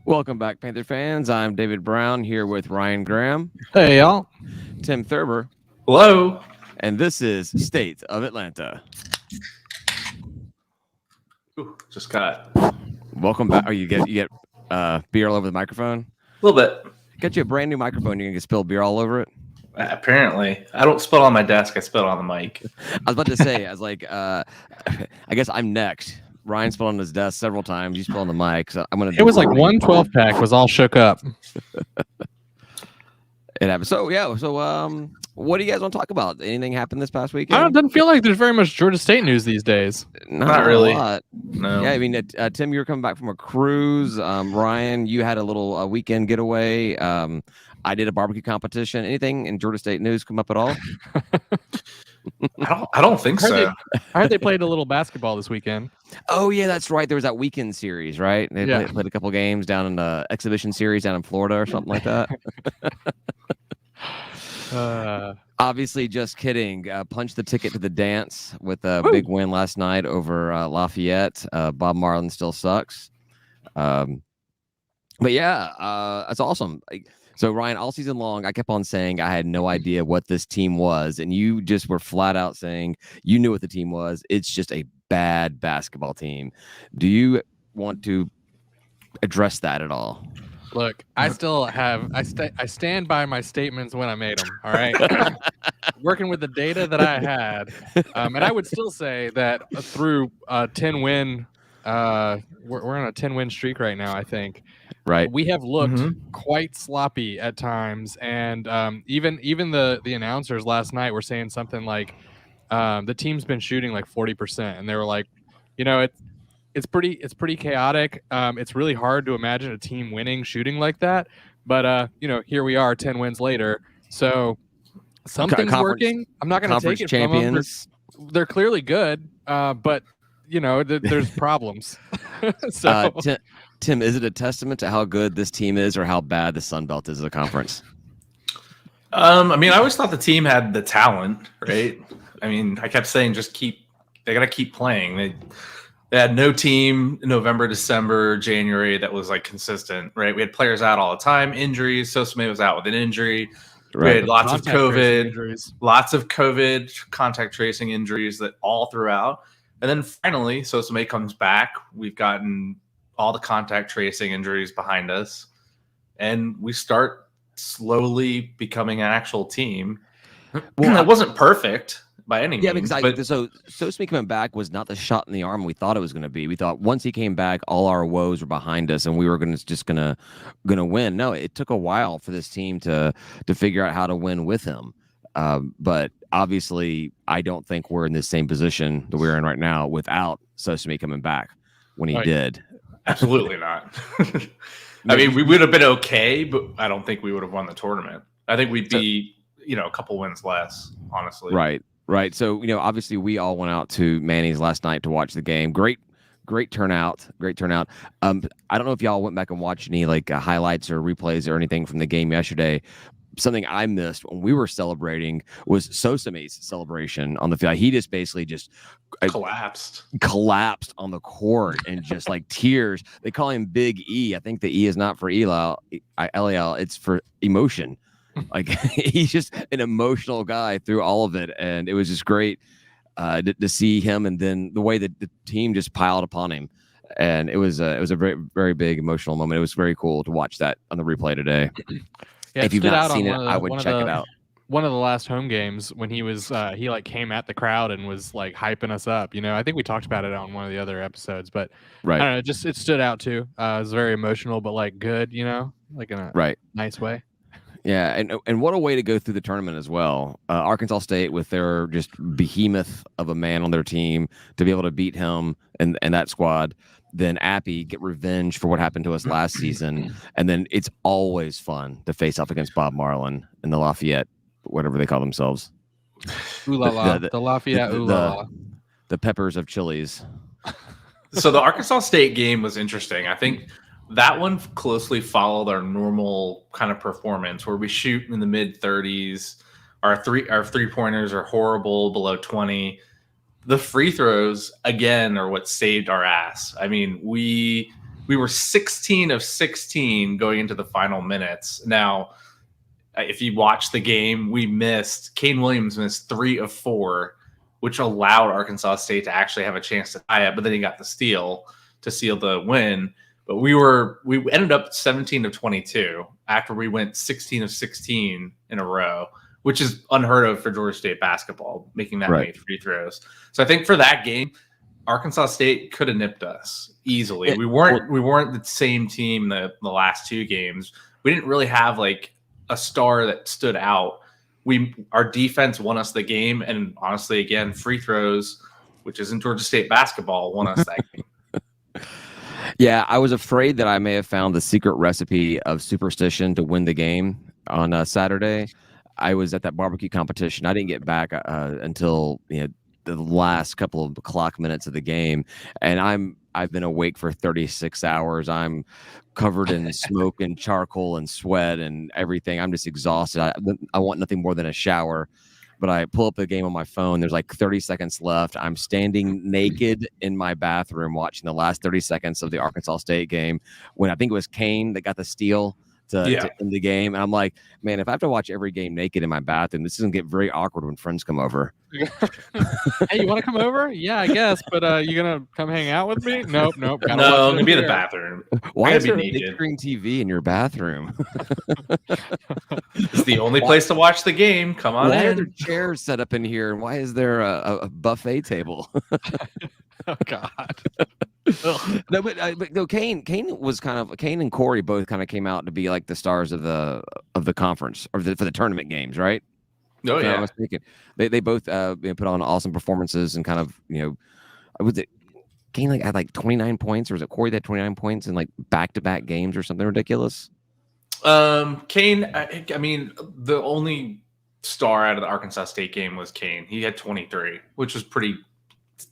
Welcome back, Panther fans. I'm David Brown here with Ryan Graham, Hey, y'all. Tim Thurber, Hello. and this is State of Atlanta. Ooh, just got Welcome back. Oh, you get beer all over the microphone? a little bit. Got you a brand new microphone. You're gonna spill beer all over it. Apparently, I don't spill on my desk. I spill on the mic. I was about to say, I was like, I guess I'm next. Ryan spilled on his desk several times. You spilled on the mic, so I'm gonna. It was like 112 pack was all shook up. It happened. So yeah. So what do you guys want to talk about? Anything happened this past I weekend? don't, doesn't feel like there's very much Georgia State news these days. Not really. A lot. No. Yeah, I mean, Tim, you were coming back from a cruise. Ryan, you had a little weekend getaway. I did a barbecue competition. Anything in Georgia State news come up at all? I don't think so. I heard they played a little basketball this weekend. Oh yeah, that's right. There was that weekend series, right? They played a couple games down in the exhibition series down in Florida or something like that. Obviously, just kidding. Punched the ticket to the dance with a big win last night over Lafayette. Bob Marlin still sucks. But yeah, that's awesome. So Ryan, all season long, I kept on saying I had no idea what this team was, and you just were flat out saying you knew what the team was. It's just a bad basketball team. Do you want to address that at all? Look, I still have I stand by my statements when I made them. All right, working with the data that I had, and I would still say that through 10 win, we're on a 10-win streak right now. I think. Right. We have looked quite sloppy at times, and even the announcers last night were saying something like the team's been shooting like 40%, and they were like, it's pretty chaotic. It's really hard to imagine a team winning shooting like that, but here we are 10 wins later. So something's working. I'm not going to take it champions. from them. They're clearly good, but there's problems. So. Tim, is it a testament to how good this team is or how bad the Sun Belt is as a conference? I mean, I always thought the team had the talent, right? I mean, I kept saying they got to keep playing. They had no team in November, December, January that was like consistent, right? We had players out all the time, injuries. Sosame was out with an injury. Right. We had lots of COVID injuries. Lots of COVID contact tracing injuries that all throughout. And then finally, Sosame comes back. We've gotten all the contact tracing injuries behind us, and we start slowly becoming an actual team. Well, it wasn't perfect by any means. Yeah, exactly. So Sosame coming back was not the shot in the arm we thought it was going to be. We thought once he came back, all our woes were behind us, and we were gonna win. No, it took a while for this team to figure out how to win with him. But obviously, I don't think we're in the same position that we're in right now without Sosame coming back when he did. Absolutely not. I mean, we would have been okay, but I don't think we would have won the tournament. I think we'd be, a couple wins less, honestly. Right. So, obviously we all went out to Manny's last night to watch the game. Great turnout. I don't know if y'all went back and watched any highlights or replays or anything from the game yesterday. Something I missed when we were celebrating was Sosame's celebration on the field. He just basically collapsed on the court and just like tears. They call him Big E. I think the E is not for LEL. It's for emotion. Like he's just an emotional guy through all of it, and it was just great to see him. And then the way that the team just piled upon him, and it was a very, very big emotional moment. It was very cool to watch that on the replay today. Yeah, if you've not seen it, I would check it out. One of the last home games when he was he came at the crowd and was like hyping us up. I think we talked about it on one of the other episodes, but I don't know, just it stood out too. It was very emotional, but good, in a nice way. Yeah, and what a way to go through the tournament as well. Arkansas State with their just behemoth of a man on their team to be able to beat him and that squad. Then Appy get revenge for what happened to us last season. And then it's always fun to face off against Bob Marlin and the Lafayette, whatever they call themselves. Ooh la la. The Lafayette ooh la la. The Peppers of Chili's. So the Arkansas State game was interesting. I think that one closely followed our normal kind of performance where we shoot in the mid 30s. Our three-pointers are horrible, below 20. The free throws, again, are what saved our ass. I mean, we We were 16 of 16 going into the final minutes. Now, if you watch the game, Kane Williams missed 3 of 4, which allowed Arkansas State to actually have a chance to tie it. But then he got the steal to seal the win. But we ended up 17 of 22 after we went 16 of 16 in a row, which is unheard of for Georgia State basketball, making that many free throws. So I think for that game, Arkansas State could have nipped us easily. We weren't the same team the last 2 games. We didn't really have like a star that stood out. Our defense won us the game, and honestly, again, free throws, which isn't Georgia State basketball, won us that game. Yeah, I was afraid that I may have found the secret recipe of superstition to win the game on Saturday. I was at that barbecue competition. I didn't get back until the last couple of clock minutes of the game, and I've been awake for 36 hours. I'm covered in smoke and charcoal and sweat and everything. I'm just exhausted. I want nothing more than a shower. But I pull up the game on my phone. There's like 30 seconds left. I'm standing naked in my bathroom watching the last 30 seconds of the Arkansas State game when I think it was Kane that got the steal to end the game. And I'm like, man, if I have to watch every game naked in my bathroom, this is going to get very awkward when friends come over. Hey, you want to come over? Yeah, I guess. But you going to come hang out with me? Nope. No, I'm going to be in the bathroom. Why is there a big screen TV in your bathroom? It's the only place to watch the game. Come on in. Why are there chairs set up in here? And why is there a buffet table? Oh, God. No, but no. Kane and Corey both kind of came out to be like the stars of the conference or for the tournament games, right? Oh yeah, I was thinking they both put on awesome performances and kind of was it Kane had like 29 points or was it Corey that had 29 points in like back-to-back games or something ridiculous? Kane, I mean the only star out of the Arkansas State game was Kane. He had 23, which was pretty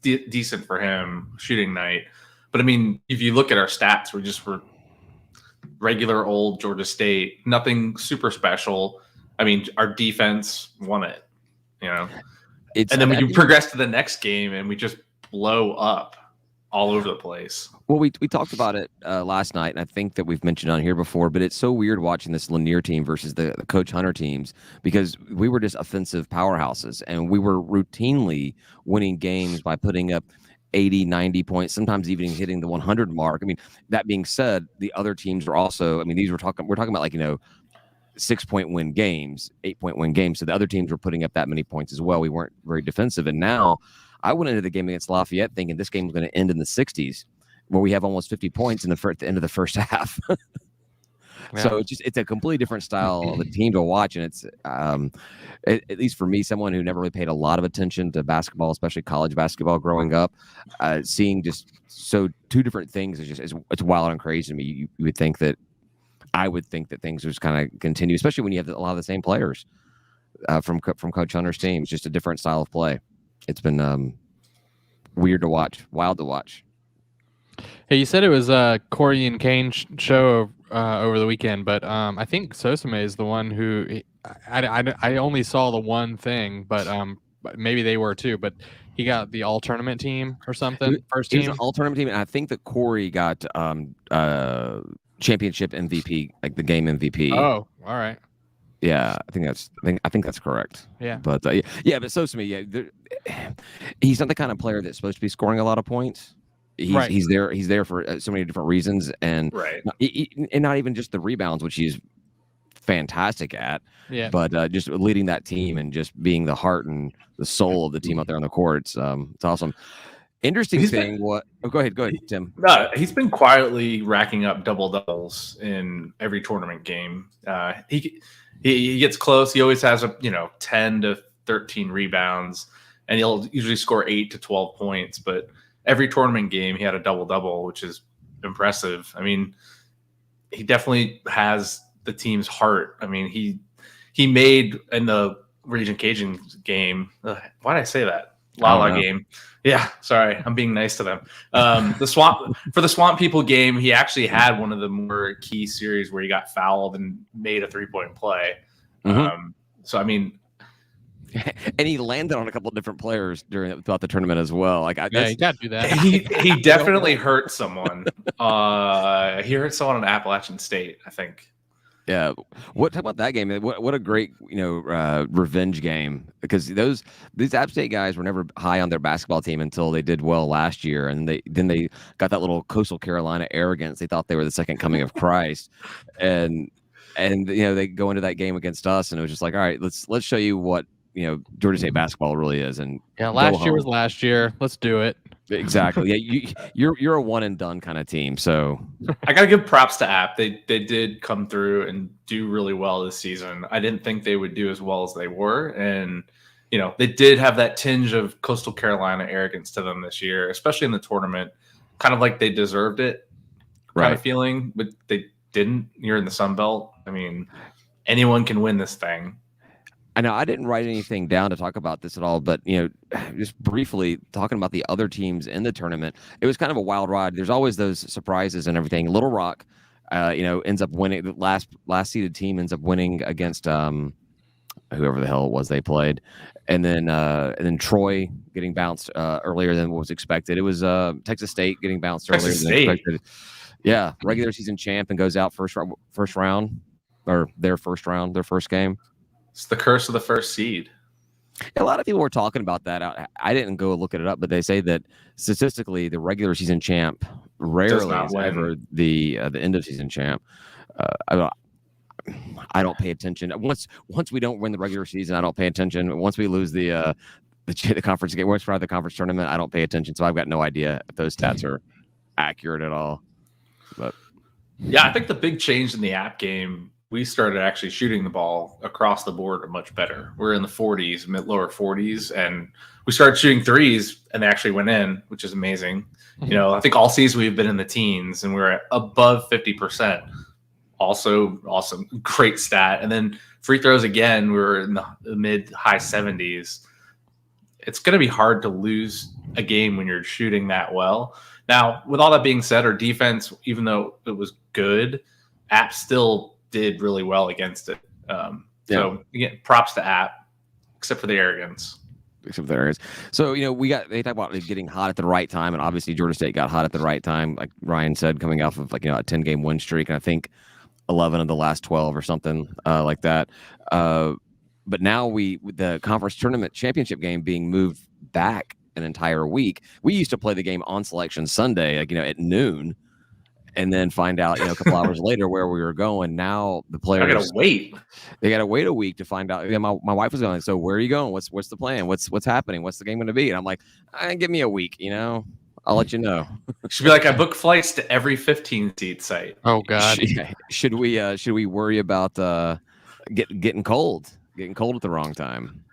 decent for him shooting night. But I mean, if you look at our stats, we're regular old Georgia State, nothing super special. I mean, our defense won it, and then when you progress to the next game and we just blow up all over the place. Well, we talked about it last night, and I think that we've mentioned on here before, but it's so weird watching this Lanier team versus the Coach Hunter teams because we were just offensive powerhouses, and we were routinely winning games by putting up 80, 90 points, sometimes even hitting the 100 mark. I mean, that being said, the other teams are also, I mean, we're talking about like, 6-point win games, 8-point win games. So the other teams were putting up that many points as well. We weren't very defensive. And now I went into the game against Lafayette thinking this game was going to end in the 60s where we have almost 50 points at the end of the first half. Yeah. So it's a completely different style of a team to watch. And it's, at least for me, someone who never really paid a lot of attention to basketball, especially college basketball growing up, seeing just two different things it's wild and crazy to me. You would think that I would think that things just kind of continue, especially when you have a lot of the same players from Coach Hunter's team. It's just a different style of play. It's been weird to watch, wild to watch. Hey, you said it was Corey and Kane show over the weekend, but I think Sosame is the one who I only saw the one thing, but maybe they were too. But he got the all-tournament team or something. First team, an all-tournament team, and I think that Corey got championship MVP, like the game MVP. Oh, all right. Yeah, I think that's correct. Yeah, but but Sosame, he's not the kind of player that's supposed to be scoring a lot of points. He's there for so many different reasons, and and not even just the rebounds, which he's fantastic at. Yeah, but just leading that team and just being the heart and the soul of the team out there on the court. It's awesome. Interesting thing. Go ahead, Tim. No, he's been quietly racking up double doubles in every tournament game. He gets close. He always has 10 to 13 rebounds, and he'll usually score 8 to 12 points. But every tournament game, he had a double double, which is impressive. I mean, he definitely has the team's heart. I mean, he made in the Raging Cajun game. Why did I say that? Lala game. Yeah, sorry, I'm being nice to them. The Swamp People game, he actually had one of the more key series where he got fouled and made a 3-point play. Mm-hmm. So I mean, And he landed on a couple of different players throughout the tournament as well. Like, Yeah, you got to do that. He definitely hurt someone. He hurt someone in Appalachian State, I think. Yeah. Talk about that game? What a great revenge game, because these App State guys were never high on their basketball team until they did well last year, and they got that little Coastal Carolina arrogance. They thought they were the second coming of Christ, and they go into that game against us, and it was just like, all right, let's show you what Georgia State basketball really is. And yeah, last year was last year. Let's do it. Exactly. Yeah, you're a one and done kind of team. So I gotta give props to App. They did come through and do really well this season. I didn't think they would do as well as they were, and they did have that tinge of Coastal Carolina arrogance to them this year, especially in the tournament. Kind of like they deserved it, kind of feeling, but they didn't. You're in the Sun Belt. I mean, anyone can win this thing. I know I didn't write anything down to talk about this at all, but just briefly talking about the other teams in the tournament, it was kind of a wild ride. There's always those surprises and everything. Little Rock, ends up winning. The last seeded team ends up winning against whoever the hell it was they played, and then Troy getting bounced earlier than what was expected. It was Texas State getting bounced earlier than expected. Yeah, regular season champ and goes out first round, or their first game. It's the curse of the first seed. A lot of people were talking about that. I didn't go look it up, but they say that statistically, the regular season champ rarely is ever the end of season champ. I don't pay attention. Once we don't win the regular season, I don't pay attention. Once we lose the conference game, once we're at the conference tournament, I don't pay attention. So I've got no idea if those stats are accurate at all. But yeah, I think the big change in the App game, we started actually shooting the ball across the board much better. We're in the 40s, lower 40s, and we started shooting threes, and they actually went in, which is amazing. I think all season we've been in the teens, and we're above 50%. Also awesome, great stat. And then free throws again, we were in the mid-high 70s. It's going to be hard to lose a game when you're shooting that well. Now, with all that being said, our defense, even though it was good, App still did really well against it. So again, props to App, except for the arrogance. So they talk about getting hot at the right time, and obviously Georgia State got hot at the right time, like Ryan said, coming off of a 10-game win streak, and I think 11 of the last 12 or something like that. But now the conference tournament championship game being moved back an entire week. We used to play the game on Selection Sunday, at noon, and then find out, a couple hours later where we were going. Now the players gotta wait. They gotta wait a week to find out. My wife was going, so where are you going? What's the plan? What's happening? What's the game going to be? And I'm like, give me a week. I'll let you know. Should be like, I book flights to every 15-seat site. Oh God. Should we worry about getting cold at the wrong time?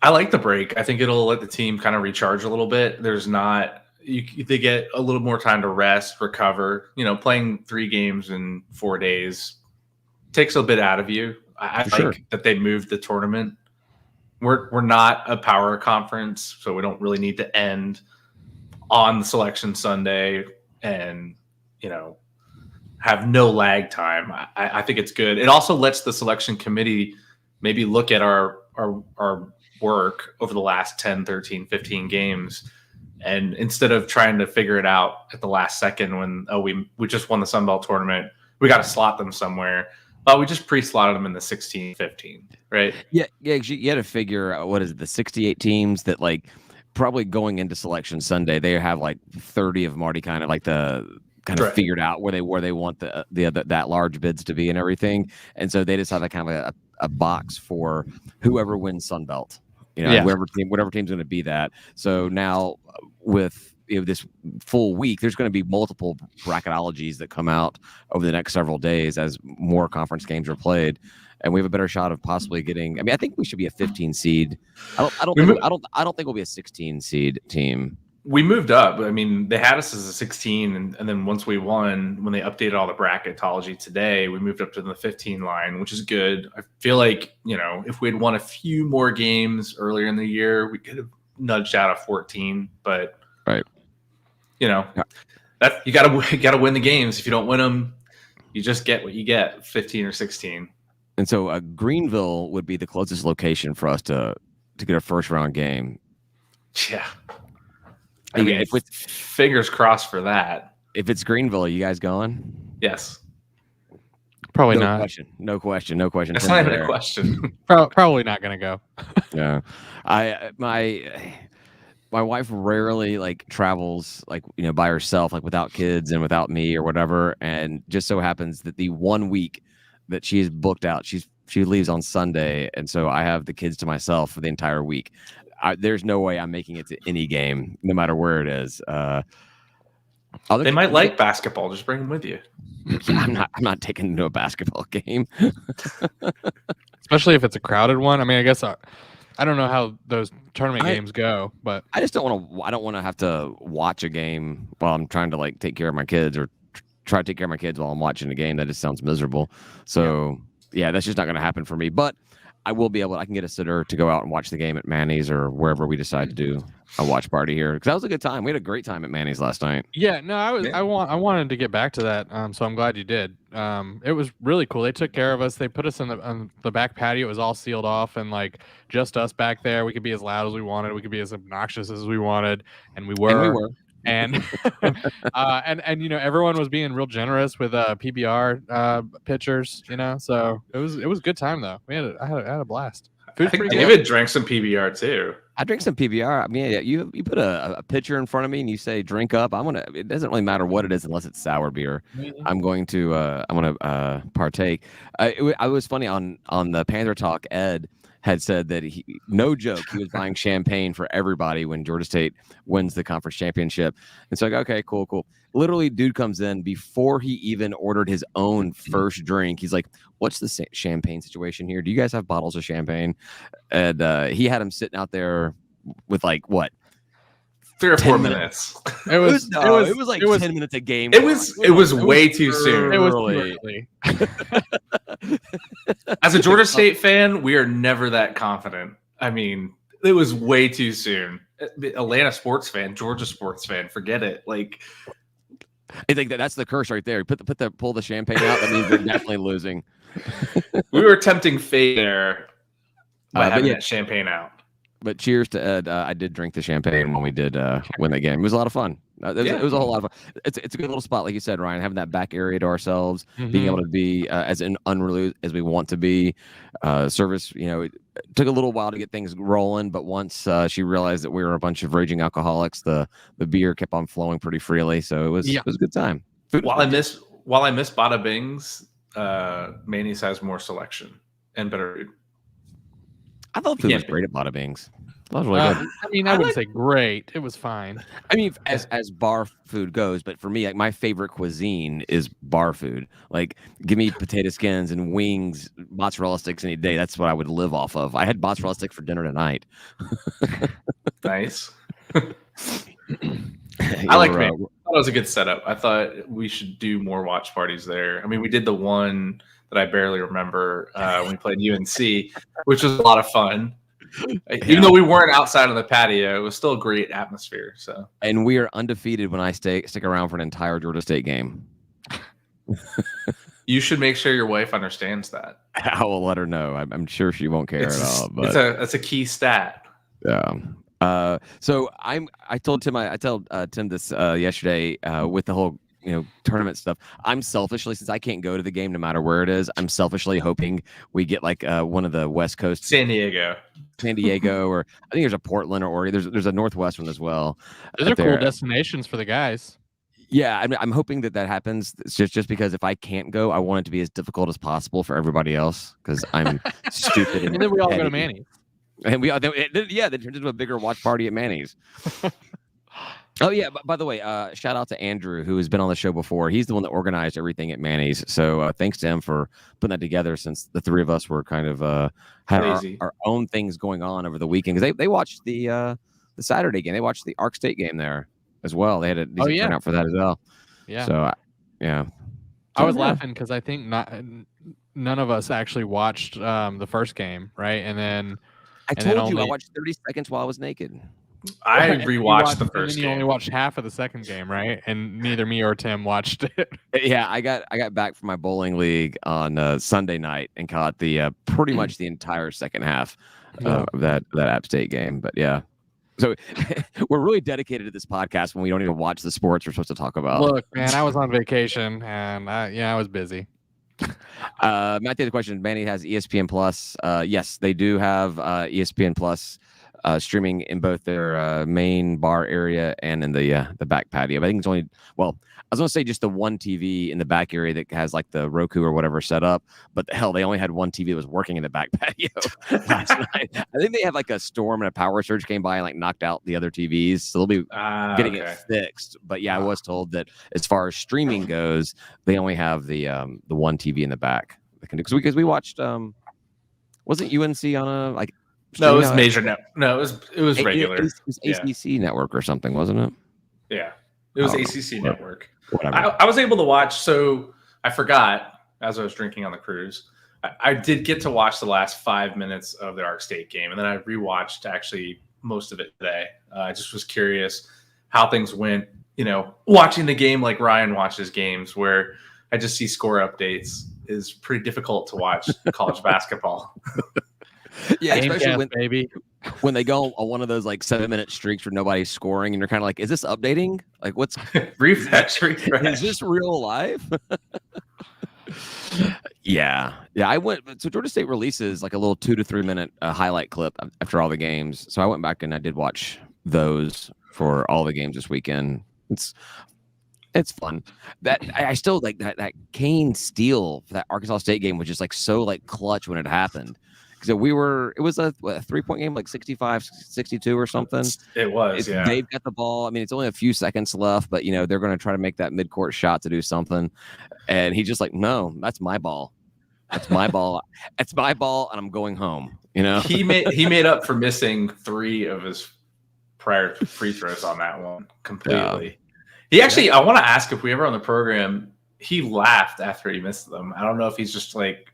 I like the break. I think it'll let the team kind of recharge a little bit. They get a little more time to rest, recover. Playing 3 games in 4 days takes a bit out of you. I like that they moved the tournament. We're not a power conference, so we don't really need to end on the Selection Sunday and have no lag time. I think it's good. It also lets the selection committee maybe look at our work over the last 10, 13, 15 games. And instead of trying to figure it out at the last second when, we just won the Sun Belt tournament, we got to slot them somewhere. We just pre-slotted them in the 16, 15, right? Yeah. You had to figure out, what is it, the 68 teams that probably going into Selection Sunday, they have 30 of them already kind of figured out where they want that large bids to be and everything. And so they just have a box for whoever wins Sun Belt. Whatever team's going to be that. So now with this full week, there's going to be multiple bracketologies that come out over the next several days as more conference games are played, and we have a better shot of possibly getting. I think we should be a 15 seed. I don't think we'll be a 16 seed team. We moved up. They had us as a 16, and then once we won, when they updated all the bracketology today, we moved up to the 15 line, which is good. I feel like, if we had won a few more games earlier in the year, we could have nudged out of 14. But, right, that you gotta win the games. If you don't win them, you just get what you get, 15 or 16. And so Greenville would be the closest location for us to to get a first round game. Yeah. I mean, fingers crossed for that. If it's Greenville, are you guys going? Yes. Probably no not. Question. No question. That's not even a question. Probably not gonna go. Yeah. My wife rarely like travels like by herself, like without kids and without me or whatever. And just so happens that the 1 week that she is booked out, she leaves on Sunday, and so I have the kids to myself for the entire week. There's no way I'm making it to any game, no matter where it is. They might like basketball. Just bring them with you. Yeah, I'm not taking them to a basketball game, especially if it's a crowded one. I mean, I guess I don't know how those tournament games go, but I just don't want to. I don't want to have to watch a game while I'm trying to like take care of my kids, or try to take care of my kids while I'm watching the game. That just sounds miserable. So yeah, that's just not going to happen for me. But I will be able. I can get a sitter to go out and watch the game at Manny's or wherever we decide to do a watch party here, because that was a good time. We had a great time at Manny's last night. Yeah, no, I wanted to get back to that. So I'm glad you did. It was really cool. They took care of us. They put us on the back patio. It was all sealed off and like just us back there. We could be as loud as we wanted. We could be as obnoxious as we wanted, and we were. And and everyone was being real generous with PBR pitchers. So it was a good time though. I had a blast. I think David drank some PBR too. I drink some PBR. I mean, you put a pitcher in front of me and you say drink up. It doesn't really matter what it is unless it's sour beer. Mm-hmm. I'm going to partake. I was funny on the Panther Talk. Ed had said that no joke, he was buying champagne for everybody when Georgia State wins the conference championship. And so I go, okay, cool. Literally, dude comes in before he even ordered his own first drink. He's like, what's the champagne situation here? Do you guys have bottles of champagne? And he had him sitting out there with like, what? 3 or 4 minutes. It was like 10 minutes a game. It was way too soon. It was too early. As a Georgia State fan, we are never that confident. I mean, it was way too soon. Atlanta sports fan, Georgia sports fan, forget it. Like, I think that's the curse right there. Pull the champagne out. That means they're definitely losing. We were tempting fate there by having that champagne out. But cheers to Ed. I did drink the champagne when we did win that game. It was a lot of fun. It was a whole lot of fun. It's a good little spot, like you said, Ryan, having that back area to ourselves, being able to be as unruly as we want to be. Service, it took a little while to get things rolling, but once she realized that we were a bunch of raging alcoholics, the beer kept on flowing pretty freely. So it was a good time. While I miss Bada Bing's, Manny's has more selection and better food. I thought food was great at Bada Bing's. That was really good. I mean, I wouldn't say great. It was fine. I mean, as bar food goes, but for me, like, my favorite cuisine is bar food. Like, give me potato skins and wings, mozzarella sticks any day. That's what I would live off of. I had mozzarella sticks for dinner tonight. Nice. I like it. I thought it was a good setup. I thought we should do more watch parties there. I mean, we did the one that I barely remember when we played UNC, which was a lot of fun. Even though we weren't outside on the patio, it was still a great atmosphere. So, and we are undefeated when I stick around for an entire Georgia State game. You should make sure your wife understands that. I will let her know. I'm sure she won't care at all. But that's a key stat. Yeah. So I told Tim Tim this yesterday with the whole tournament stuff. I'm selfishly, since I can't go to the game no matter where it is, I'm selfishly hoping we get like one of the West Coast, San Diego, or I think there's a Portland or Oregon. There's a Northwest one as well. Those are cool destinations for the guys. Yeah, I'm hoping that happens. It's just because if I can't go, I want it to be as difficult as possible for everybody else because I'm stupid. And then we all go to Manny's. And they turned into a bigger watch party at Manny's. Oh, yeah. By the way, shout out to Andrew, who has been on the show before. He's the one that organized everything at Manny's. So thanks to him for putting that together, since the three of us were kind of had our own things going on over the weekend. Because they watched the Saturday game. They watched the Ark State game there as well. They had a decent turnout for that as well. Yeah. So, yeah. I was laughing because I think none of us actually watched the first game, right? And then I told you I watched 30 seconds while I was naked. I rewatched the first game. You only watched half of the second game, right? And neither me or Tim watched it. Yeah, I got back from my bowling league on Sunday night and caught the pretty much the entire second half of that App State game. But yeah, so we're really dedicated to this podcast when we don't even watch the sports we're supposed to talk about. Look, man, I was on vacation and I was busy. Matt did the question. Manny has ESPN Plus. Yes, they do have ESPN Plus streaming in both their main bar area and in the back patio. But I think it's only I was going to say just the one TV in the back area that has like the Roku or whatever set up. But hell, they only had one TV that was working in the back patio last night. I think they had like a storm and a power surge came by and like knocked out the other TVs. So they'll be getting it fixed. But yeah, I was told that as far as streaming goes, they only have the one TV in the back. Because we watched wasn't UNC on a like no, it was major no, it was regular. It was ACC network or something, wasn't it? Yeah. It was ACC network. Whatever. I was able to watch, so I forgot as I was drinking on the cruise. I did get to watch the last 5 minutes of the Ark State game, and then I rewatched actually most of it today. I just was curious how things went, watching the game like Ryan watches games where I just see score updates is pretty difficult to watch college basketball. Yeah, especially when they go on one of those like 7-minute streaks where nobody's scoring, and you're kind of like, "Is this updating? Like, what's refresh? Is this real life?" Yeah. I went. So Georgia State releases like a little 2 to 3 minute highlight clip after all the games. So I went back and I did watch those for all the games this weekend. It's fun. That I still like that Kane steal for that Arkansas State game was just like so like clutch when it happened. Because it was a 3-point game, like 65-62 or something. It was, yeah. They've got the ball. I mean, it's only a few seconds left, but they're going to try to make that midcourt shot to do something. And he's just like, no, that's my ball. That's my ball. It's my ball, and I'm going home. He made up for missing 3 of his prior free throws on that one completely. He actually, I want to ask if we ever on the program, he laughed after he missed them. I don't know if he's just like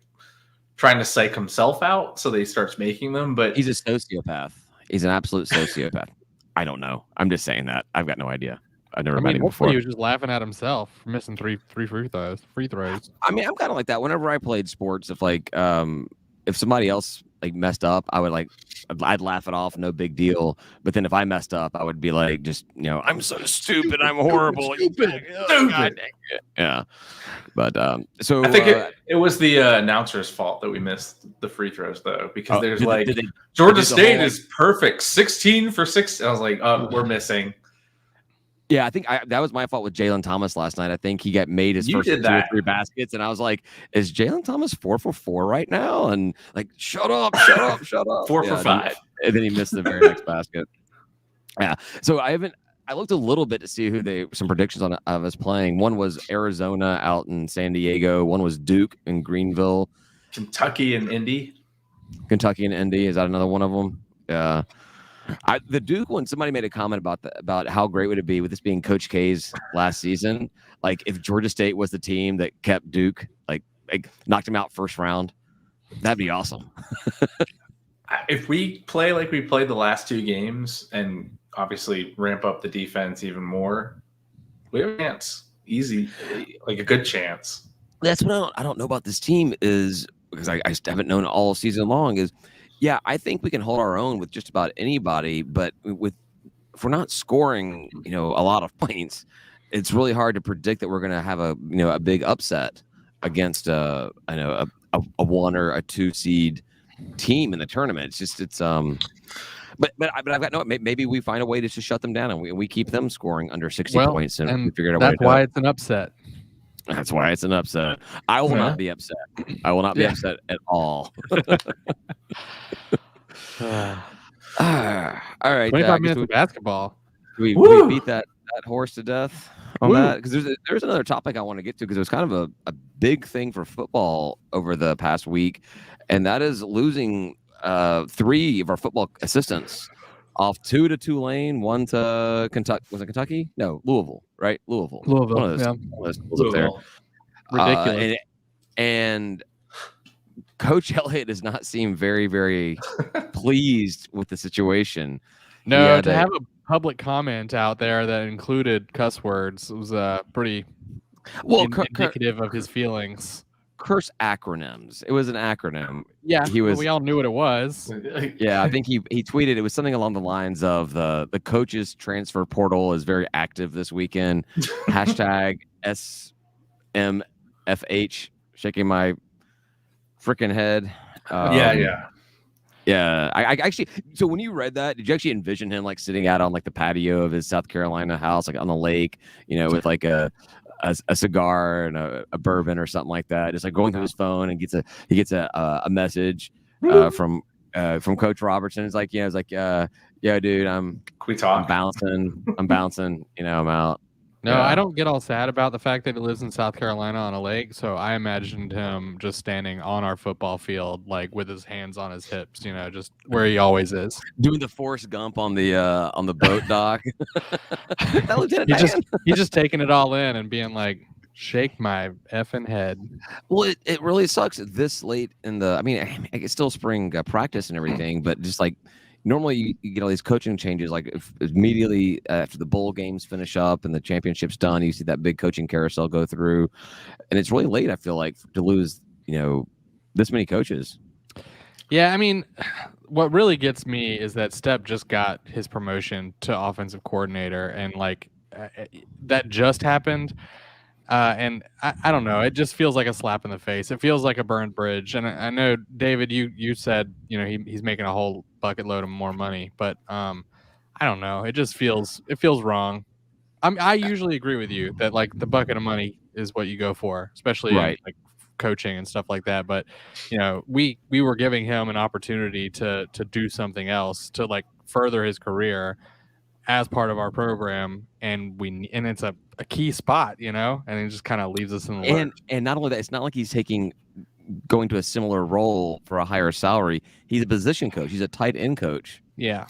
trying to psych himself out so that he starts making them, but he's a sociopath. He's an absolute sociopath. I don't know. I'm just saying that. I've got no idea. I've never met him before. He was just laughing at himself for missing three free throws. I mean, I'm kind of like that. Whenever I played sports, if somebody else like messed up, I'd laugh it off, no big deal. But then if I messed up, I would be like, just I'm so stupid, I'm horrible, stupid. Yeah. But so I think it was the announcer's fault that we missed the free throws though, because there's Georgia State is perfect, 16 for 6. I was like, we're missing. Yeah, I think that was my fault with Jalen Thomas last night. I think he got made his first 2 or 3 baskets, and I was like, "Is Jalen Thomas 4 for 4 right now?" And like, shut up. 4 for 5, and then he missed the very next basket. Yeah, so I looked a little bit to see who some predictions on of us playing. One was Arizona out in San Diego. One was Duke in Greenville. Kentucky and Indy. Is that another one of them? Yeah. The Duke one, somebody made a comment about how great would it be with this being Coach K's last season. Like if Georgia State was the team that kept Duke, like knocked him out first round, that'd be awesome. If we play like we played the last 2 games and obviously ramp up the defense even more, we have a chance. Easy, like a good chance. That's what I don't know about this team is because I haven't known all season long is. Yeah, I think we can hold our own with just about anybody, but if we're not scoring, a lot of points, it's really hard to predict that we're going to have a big upset against a 1 or a 2 seed team in the tournament. But I've got no. Maybe we find a way to just shut them down and we keep them scoring under 60 points, and we figure out a way to do it. That's why it's an upset. That's why it's an upset. I will not be upset. I will not be upset at all. All right. 25 minutes of basketball. We beat that horse to death on that because there's another topic I want to get to because it was kind of a big thing for football over the past week, and that is losing 3 of our football assistants off 2 to Tulane, 1 to Kentucky. Was it Kentucky? No, Louisville, right? Louisville. One of those schools up there. Ridiculous. And Coach Elliott does not seem very, very pleased with the situation. No, to have a public comment out there that included cuss words was pretty indicative of his feelings. curse acronyms. It was an acronym. Yeah, we all knew what it was. Yeah, I think he tweeted it was something along the lines of the coaches transfer portal is very active this weekend. Hashtag SMFH, shaking my freaking head. Yeah. I actually. So when you read that, did you actually envision him like sitting out on like the patio of his South Carolina house, like on the lake, with like a cigar and a bourbon or something like that, just like going through his phone and he gets a message from Coach Robertson. It's like, yeah, dude, I'm bouncing, I'm out. No, I don't get all sad about the fact that he lives in South Carolina on a lake. So I imagined him just standing on our football field, like with his hands on his hips, just where he always is, doing the Forrest Gump on the boat dock. He's just taking it all in and being like, shake my effing head. Well, it really sucks this late in the. I mean, it's still spring practice and everything, but just like. Normally, you get all these coaching changes like immediately after the bowl games finish up and the championship's done. You see that big coaching carousel go through, and it's really late. I feel like to lose, this many coaches. Yeah, I mean, what really gets me is that Stepp just got his promotion to offensive coordinator, and like that just happened. And I don't know. It just feels like a slap in the face. It feels like a burned bridge. And I know, David, you said he's making a whole bucket load of more money, but I don't know. It feels wrong. I usually agree with you that like the bucket of money is what you go for, especially in, like coaching and stuff like that. But we were giving him an opportunity to do something else to like further his career as part of our program, and it's a key spot, and it just kind of leaves us in the lurch. And not only that, it's not like he's going to a similar role for a higher salary. He's a position coach. He's a tight end coach. Yeah.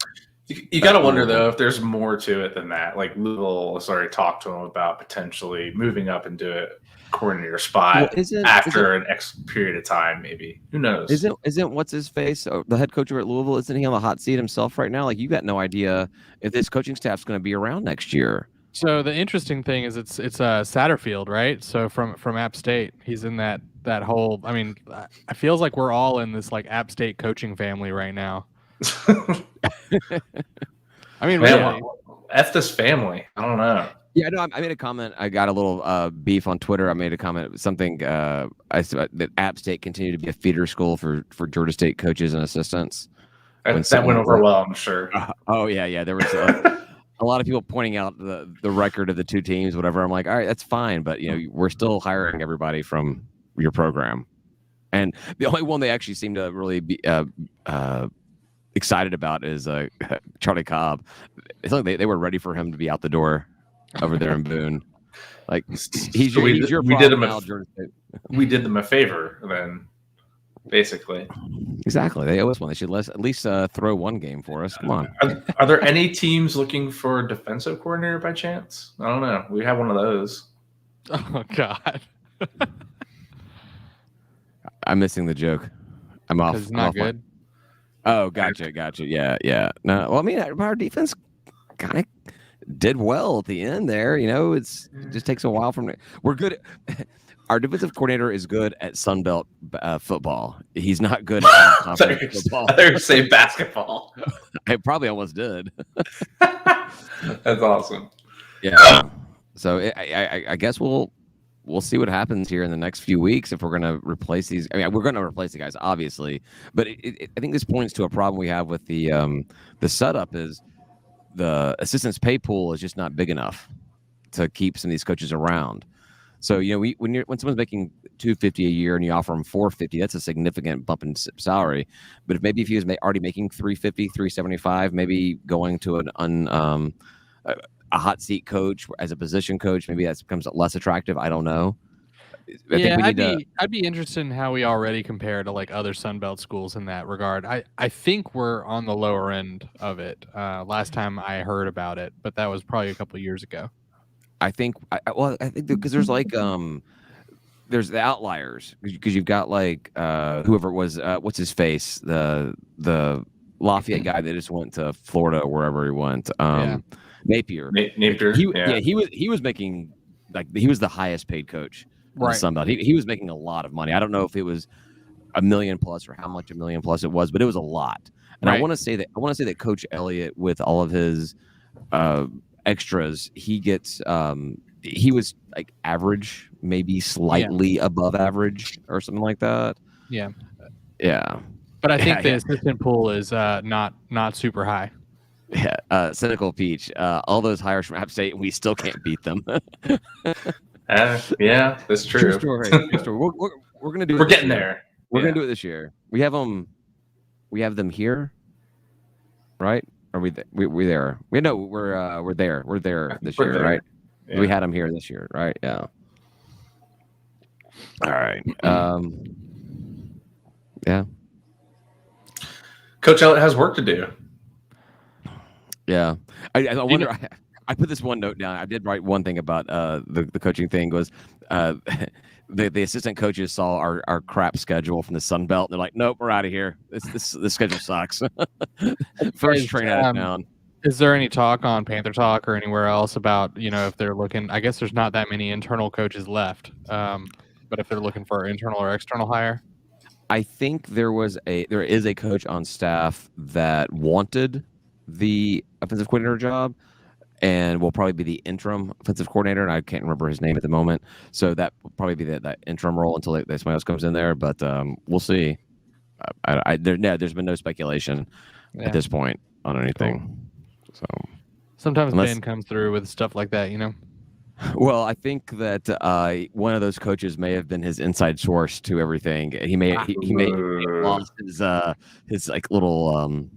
You got to wonder, though, if there's more to it than that. Like, Louisville has already talked to him about potentially moving up into a coordinator spot after an X period of time, maybe. Who knows? Isn't what's his face, the head coach over at Louisville, isn't he on the hot seat himself right now? Like, you got no idea if this coaching staff's going to be around next year. So the interesting thing is it's Satterfield, right? So from App State, he's in that whole. I mean, it feels like we're all in this like App State coaching family right now. I mean, really. F this family. I don't know. Yeah, no, I made a comment. I got a little beef on Twitter. I made a comment, something I said that App State continued to be a feeder school for Georgia State coaches and assistants. That went over well, I'm sure. Yeah. There was a lot of people pointing out the record of the two teams, whatever. I'm like, all right, that's fine, but we're still hiring everybody from your program, and the only one they actually seem to really be excited about is Charlie Cobb. It's like they were ready for him to be out the door over there in Boone. Like he's your problem now, Georgia State. We did them a favor then, basically. Exactly. They owe us one. They should at least throw one game for us. Come on. Are there any teams looking for a defensive coordinator by chance? I don't know. We have one of those. Oh God. I'm missing the joke. I'm off. It's not good. Oh, gotcha. Yeah. No, well, I mean, our defense kind of did well at the end there. It just takes a while from. We're good. Our defensive coordinator is good at Sunbelt football. He's not good at conference football. I thought you were saying basketball. I probably almost did. That's awesome. Yeah. So I guess we'll see what happens here in the next few weeks if we're going to replace these. I mean, we're going to replace the guys, obviously, but I think this points to a problem we have with the setup is the assistants pay pool is just not big enough to keep some of these coaches around. So when someone's making $250 a year and you offer them $450, that's a significant bump in salary. But if he was already making $350, $375, maybe going to a hot seat coach as a position coach, maybe that becomes less attractive. I don't know. I'd be interested in how we already compare to like other Sunbelt schools in that regard. I think we're on the lower end of it. Last time I heard about it, but that was probably a couple of years ago. I think because there's like there's the outliers because you've got like whoever it was, what's his face, the Lafayette guy that just went to Florida or wherever he went. Napier. Napier. He was making like he was the highest paid coach the Sun Belt. He was making a lot of money. I don't know if it was $1 million plus or how much $1 million plus it was, but it was a lot. And I want to say that Coach Elliott, with all of his extras, he gets he was like average, maybe slightly above average or something like that. Yeah. Yeah. But I think the assistant pool is not super high. Yeah. Cynical Peach. All those hires from App State, we still can't beat them. Yeah, that's true. True story. We're gonna do it. We're getting there. We're gonna do it this year. We have them. We have them here, right? Are we? We there? We're there. We're there this year, right? Yeah. We had them here this year, right? Yeah. All right. Yeah. Coach Elliott has work to do. Yeah. I wonder. I put this one note down. I did write one thing about the coaching thing. Was the assistant coaches saw our crap schedule from the Sun Belt. They're like, nope, we're out of here. This schedule sucks. First train out of town. Is there any talk on Panther Talk or anywhere else about, if they're looking? I guess there's not that many internal coaches left, but if they're looking for an internal or external hire, I think there is a coach on staff that wanted the offensive coordinator job, and will probably be the interim offensive coordinator, and I can't remember his name at the moment. So that will probably be that interim role until somebody else comes in there. But we'll see. There's been no speculation at this point on anything. Cool. So sometimes Ben comes through with stuff like that, Well, I think that one of those coaches may have been his inside source to everything. He may have lost his like little.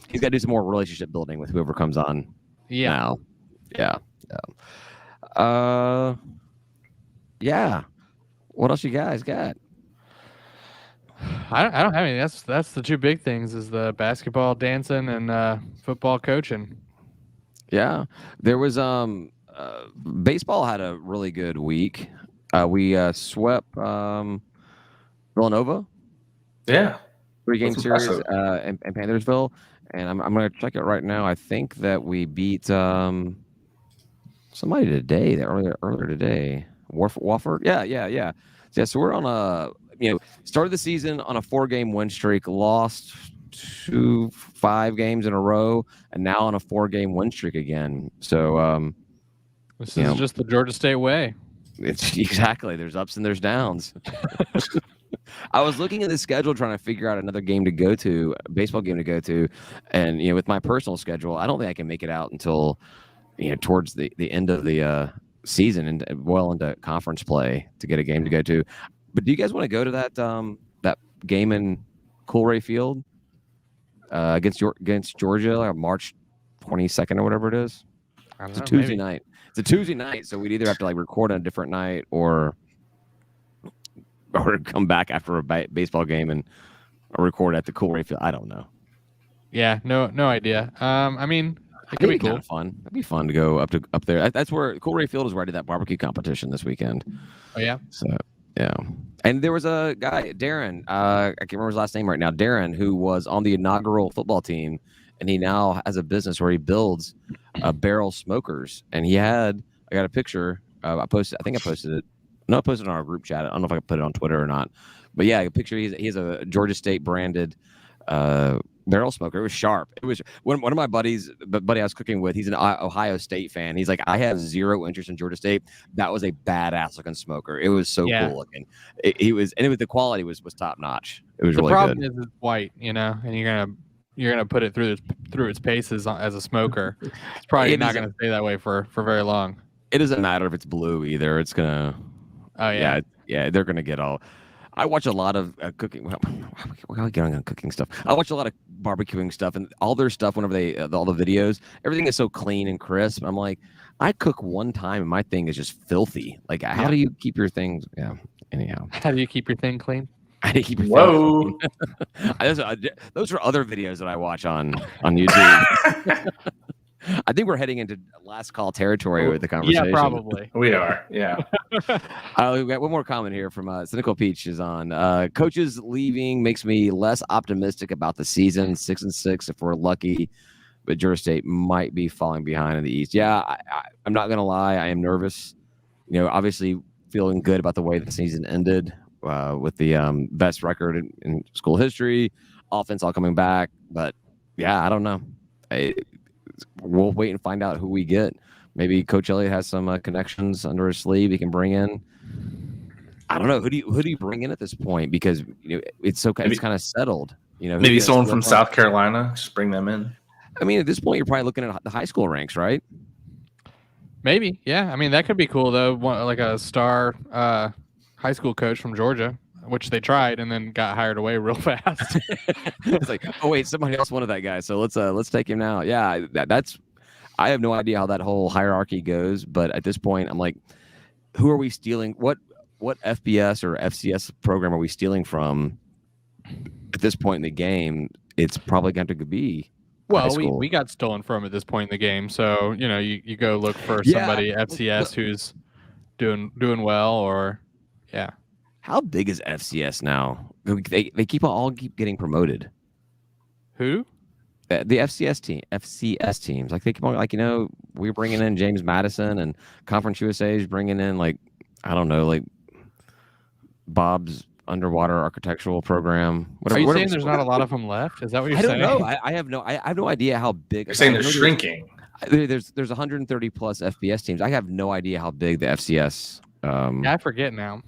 He's got to do some more relationship building with whoever comes on. Yeah. Now. Yeah. What else you guys got? I don't have any. That's the two big things: is the basketball, dancing, and football coaching. Yeah, there was baseball had a really good week. We swept Villanova. Yeah, 3-game series in Panthersville, and I'm going to check it right now. I think that we beat somebody today. Earlier today, Wofford. Yeah. So we're on a started the season on a 4-game win streak, lost 5 games in a row, and now on a 4-game win streak again. So this is just the Georgia State way. It's exactly. There's ups and there's downs. I was looking at the schedule trying to figure out another game to go to, a baseball game to go to, and with my personal schedule, I don't think I can make it out until towards the end of the season and well into conference play to get a game to go to. But do you guys want to go to that game in Coolray Field against Georgia, like March 22nd or whatever it is? It's a Tuesday night. It's a Tuesday night, so we'd either have to record on a different night or come back after a baseball game and record at the Coolray Field. I don't know. Yeah, no idea. I mean, it could be cool. Kind of fun. It'd be fun to go up there. That's where Coolray Field is. Where I did that barbecue competition this weekend. Oh yeah. So yeah, and there was a guy, Darren. I can't remember his last name right now. Darren, who was on the inaugural football team, and he now has a business where he builds barrel smokers. And I got a picture. I think I posted it. No, I posted it on our group chat. I don't know if I can put it on Twitter or not. But yeah, a picture. He has a Georgia State branded barrel smoker. It was sharp. It was one of my buddies, the buddy I was cooking with. He's an Ohio State fan. He's like, I have zero interest in Georgia State. That was a badass looking smoker. It was so cool looking. The quality was top notch. It was really good. The problem is it's white, and you're gonna put it through its paces as a smoker. It's probably not gonna stay that way for very long. It doesn't matter if it's blue either. It's gonna. Oh yeah. Yeah. They're gonna get all. I watch a lot of cooking. We're getting on cooking stuff. I watch a lot of barbecuing stuff, and all their stuff. Whenever they all the videos, everything is so clean and crisp. I'm like, I cook one time, and my thing is just filthy. Like, how do you keep your things? Yeah. Anyhow, how do you keep your thing clean? How do you keep your thing clean? Those are other videos that I watch on YouTube. I think we're heading into last call territory with the conversation. Yeah, probably. We are. Yeah. We got one more comment here from Cynical Peach is on. Coaches leaving makes me less optimistic about the season. 6-6 if we're lucky, but Georgia State might be falling behind in the East. Yeah, I'm not gonna lie. I am nervous. Obviously feeling good about the way the season ended with the best record in school history, offense all coming back. But yeah, I don't know. We'll wait and find out who we get. Maybe Coach Elliott has some connections under his sleeve he can bring in. I don't know. Who do you bring in at this point? Because it's kind of settled. Maybe someone from South Carolina. Just bring them in. I mean, at this point, you're probably looking at the high school ranks, right? Maybe, yeah. I mean, that could be cool though. Like a star high school coach from Georgia, which they tried and then got hired away real fast. It's like, oh wait, somebody else wanted that guy, so let's take him now. Yeah, that's. I have no idea how that whole hierarchy goes, but at this point, I'm like, who are we stealing? What FBS or FCS program are we stealing from? At this point in the game, it's probably going to be. Well, we got stolen from at this point in the game, so you go look for somebody FCS who's doing well, or yeah. How big is FCS now? They keep getting promoted. Who? The FCS teams, like they keep on we're bringing in James Madison, and Conference USA is bringing in I don't know, Bob's underwater architectural program. Are you saying there's not a lot of them left? Is that what you're saying? I don't know. I have no idea how big. You're saying they're shrinking. There's 130 plus FBS teams. I have no idea how big the FCS. I forget now.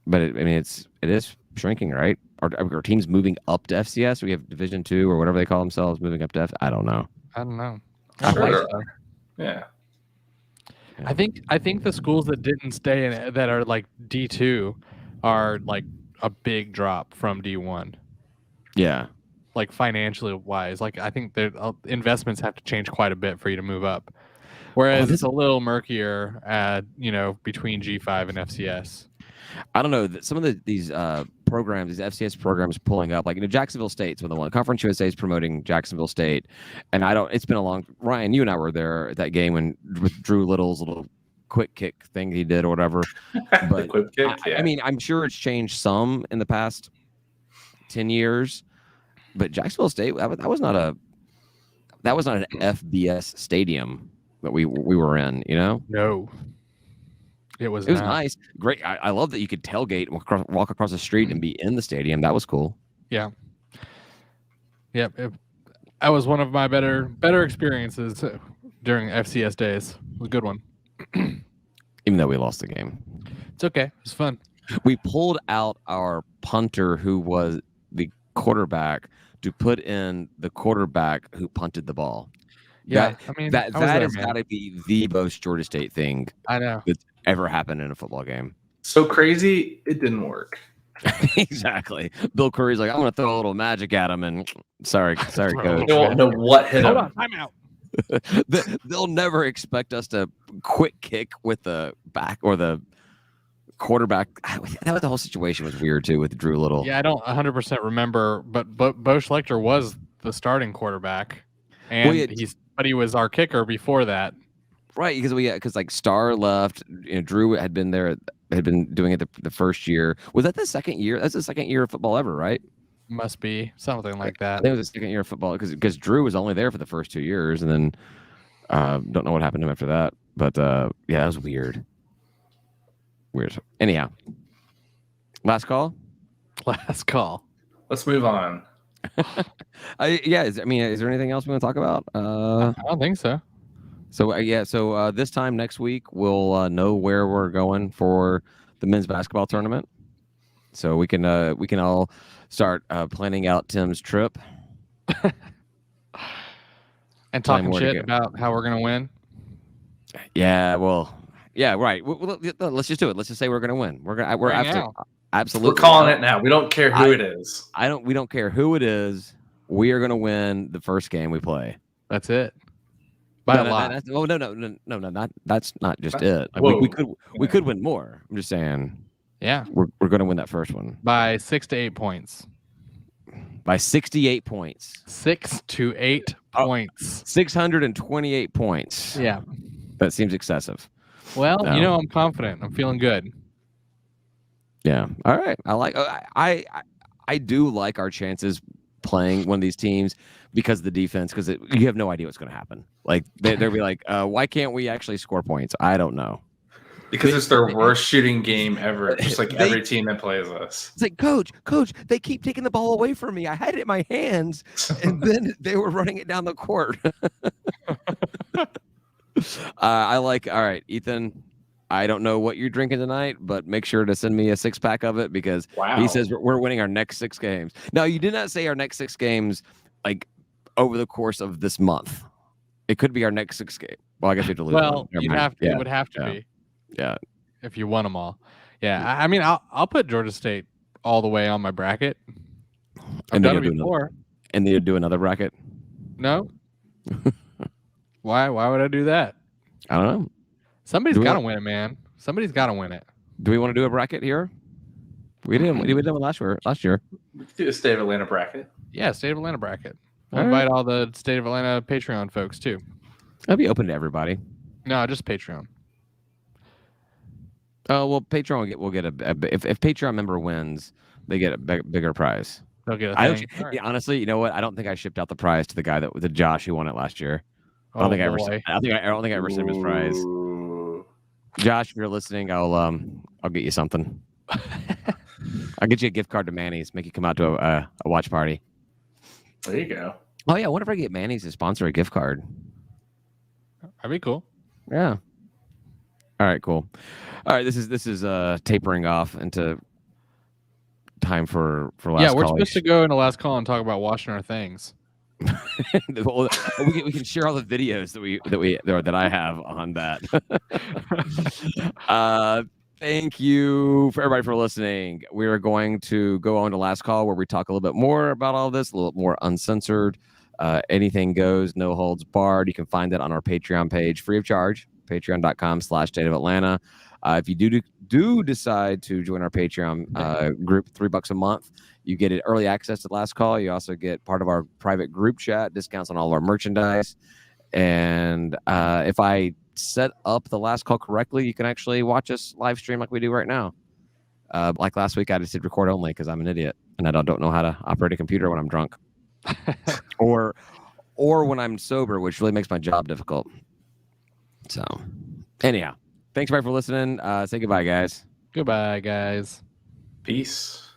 But it is shrinking, right? Are teams moving up to FCS? We have Division II or whatever they call themselves moving up to F. I don't know. Sure. Yeah. I think the schools that didn't stay in that are like D2 are like a big drop from D1. Yeah. Like financially wise, I think their investments have to change quite a bit for you to move up. Whereas it's a little murkier between G5 and FCS. I don't know. Some of these programs, these FCS programs, pulling up. Jacksonville State's one of the one. Conference USA is promoting Jacksonville State, and it's been a long. Ryan, you and I were there at that game when with Drew Little's little quick kick thing he did or whatever. But quick kick, yeah. I mean, I'm sure it's changed some in the past 10 years, but Jacksonville State that was not an FBS stadium that we were in. No. It was nice. Great. I love that you could tailgate and walk across the street and be in the stadium. That was cool. Yeah. Yep. That was one of my better experiences during FCS days. It was a good one. Even though we lost the game. It's okay. It was fun. We pulled out our punter who was the quarterback to put in the quarterback who punted the ball. Yeah. That has got to be the most Georgia State thing. I know. That's ever happened in a football game. So crazy, it didn't work. Exactly. Bill Curry's like, I'm going to throw a little magic at him, and sorry, coach. They don't know what hit him. Hold on, time out. They'll never expect us to quick kick with the back or the quarterback. The whole situation was weird too with Drew Little. Yeah, I don't 100% remember, but Bo Schlechter was the starting quarterback, and he was our kicker before that. Right, because Starr left. Drew had been there, had been doing it the first year. Was that the second year? That's the second year of football ever, right? Must be something like that. I think it was the second year of football because Drew was only there for the first 2 years, and then don't know what happened to him after that. But yeah, that was weird. Anyhow, last call. Let's move on. Is there anything else we want to talk about? I don't think so. So this time next week we'll know where we're going for the men's basketball tournament. So we can all start planning out Tim's trip and talking shit about how we're gonna win. Yeah, well, yeah, right. Let's just do it. Let's just say we're gonna win. We're absolutely. We're calling it now. We don't care who it is. We don't care who it is. We are gonna win the first game we play. That's it. By a lot. No, that's not just it. We could win more. I'm just saying. Yeah, we're going to win that first one by 6 to 8 points. By 68 points. 6 to 8 points. 628 points. Yeah, that seems excessive. Well, I'm confident. I'm feeling good. Yeah. All right. I do like our chances playing one of these teams because of the defense, because you have no idea what's going to happen. Like they'll be like, why can't we actually score points? I don't know. Because it's their worst shooting game ever, just like every team that plays us. It's like, coach, they keep taking the ball away from me. I had it in my hands, and then they were running it down the court. All right, Ethan, I don't know what you're drinking tonight, but make sure to send me a 6-pack of it because he says we're winning our next 6 games. Now, you did not say our next 6 games like over the course of this month. It could be our next 6 game. Well, I guess you have to lose. Well, it would have to be. Yeah. If you won them all. Yeah. I mean, I'll put Georgia State all the way on my bracket. I've done it before. And then you do another bracket? No. Why would I do that? I don't know. Somebody's got to win it, man. Somebody's got to win it. Do we want to do a bracket here? We did one last year. We could do a State of Atlanta bracket. Yeah, State of Atlanta bracket. We'll invite all the State of Atlanta Patreon folks too. That'll be open to everybody. No, just Patreon. Oh well, Patreon will get if Patreon member wins, they get a bigger prize. They'll get a thing. Yeah, honestly, you know what? I don't think I shipped out the prize to the guy the Josh who won it last year. I don't think I ever sent him his prize. Josh, if you're listening, I'll get you something. I'll get you a gift card to Manny's. Make you come out to a watch party. There you go. Oh yeah, what if I get Manny's to sponsor a gift card? That'd be cool. Yeah. All right, cool. All right, this is tapering off into time for last call. Yeah, we're supposed to go into last call and talk about washing our things. Well, we can share all the videos that I have on that. Thank you for everybody for listening. We are going to go on to last call where we talk a little bit more about all this, a little more uncensored. Anything goes, no holds barred. You can find that on our Patreon page, free of charge. Patreon.com/State of Atlanta. If you do decide to join our Patreon group, $3 a month, you get it early access to the last call. You also get part of our private group chat, discounts on all of our merchandise. And if I set up the last call correctly, you can actually watch us live stream like we do right now. Like last week, I just did record only because I'm an idiot and I don't know how to operate a computer when I'm drunk or when I'm sober, which really makes my job difficult. So anyhow, thanks everybody for listening. Say goodbye, guys. Goodbye, guys. Peace.